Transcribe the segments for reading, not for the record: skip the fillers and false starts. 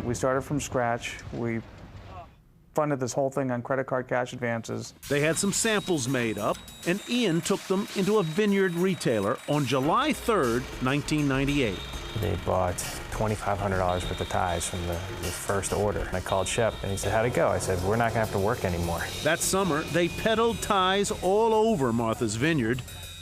We started from scratch. We funded this whole thing on credit card cash advances. They had some samples made up, and Ian took them into a Vineyard retailer on July 3rd, 1998. They bought $2,500 worth of ties from the first order. I called Shep, and he said, how'd it go? I said, we're not gonna have to work anymore. That summer, they peddled ties all over Martha's Vineyard,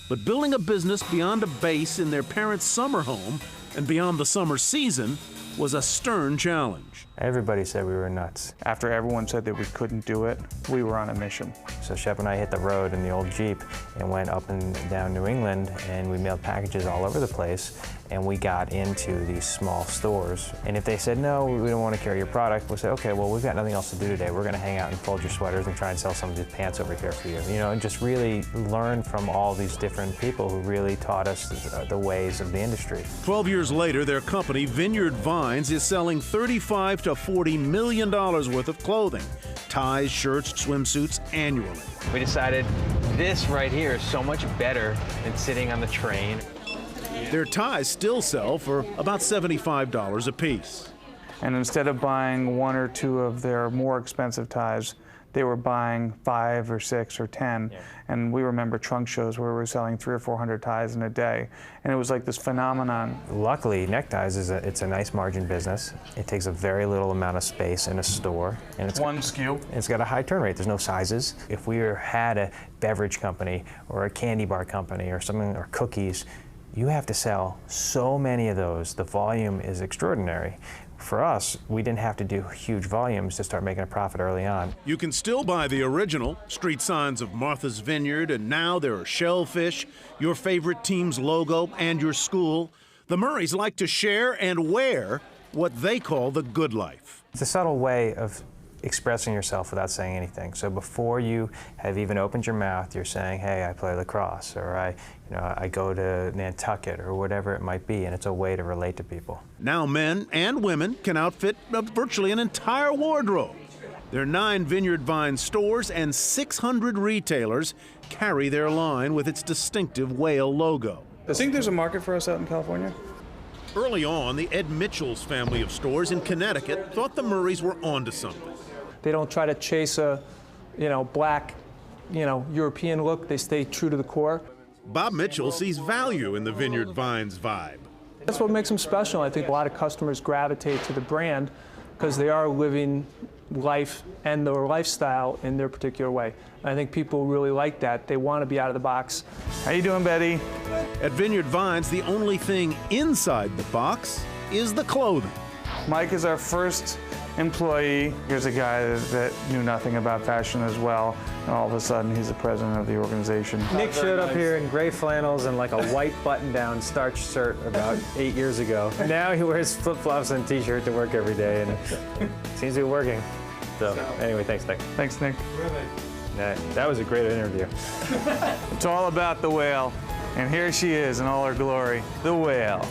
but building a business beyond a base in their parents' summer home and beyond the summer season was a stern challenge. Everybody said we were nuts. After everyone said that we couldn't do it, we were on a mission. So Shep and I hit the road in the old Jeep and went up and down New England, and we mailed packages all over the place, and we got into these small stores. And if they said, no, we don't want to carry your product, we'll say, okay, well, we've got nothing else to do today. We're gonna hang out and fold your sweaters and try and sell some of these pants over here for you. You know, and just really learn from all these different people who really taught us the ways of the industry. 12 years later, their company, Vineyard Vines, is selling $35 to $40 million worth of clothing, ties, shirts, swimsuits annually. We decided this right here is so much better than sitting on the train. Their ties still sell for about $75 a piece. And instead of buying 1 or 2 of their more expensive ties, they were buying 5 or 6 or 10. Yeah. And we remember trunk shows where we were selling 300 or 400 ties in a day. And it was like this phenomenon. Luckily, neckties it's a nice margin business. It takes a very little amount of space in a store. And it's one SKU. It's got a high turn rate. There's no sizes. If we had a beverage company or a candy bar company or something, or cookies, you have to sell so many of those. The volume is extraordinary. For us, we didn't have to do huge volumes to start making a profit early on. You can still buy the original street signs of Martha's Vineyard, and now there are shellfish, your favorite team's logo, and your school. The Murrays like to share and wear what they call the good life. It's a subtle way of expressing yourself without saying anything. So before you have even opened your mouth, you're saying, hey, I play lacrosse, or I go to Nantucket, or whatever it might be, and it's a way to relate to people. Now men and women can outfit virtually an entire wardrobe. Their 9 Vineyard Vine stores and 600 retailers carry their line with its distinctive whale logo. I think there's a market for us out in California. Early on, the Ed Mitchell's family of stores in Connecticut thought the Murrays were onto something. They don't try to chase a, black, European look. They stay true to the core. Bob Mitchell sees value in the Vineyard Vines vibe. That's what makes them special. I think a lot of customers gravitate to the brand because they are living life and their lifestyle in their particular way. And I think people really like that. They want to be out of the box. How you doing, Betty? At Vineyard Vines, the only thing inside the box is the clothing. Mike is our first employee. Here's a guy that knew nothing about fashion as well, and all of a sudden he's the president of the organization. Nick showed up here in gray flannels and like a white button-down starched shirt about 8 years ago. Now he wears flip-flops and a t-shirt to work every day, and it seems to be working. So anyway, thanks, Nick. Thanks, Nick. That was a great interview. It's all about the whale, and here she is in all her glory, the whale.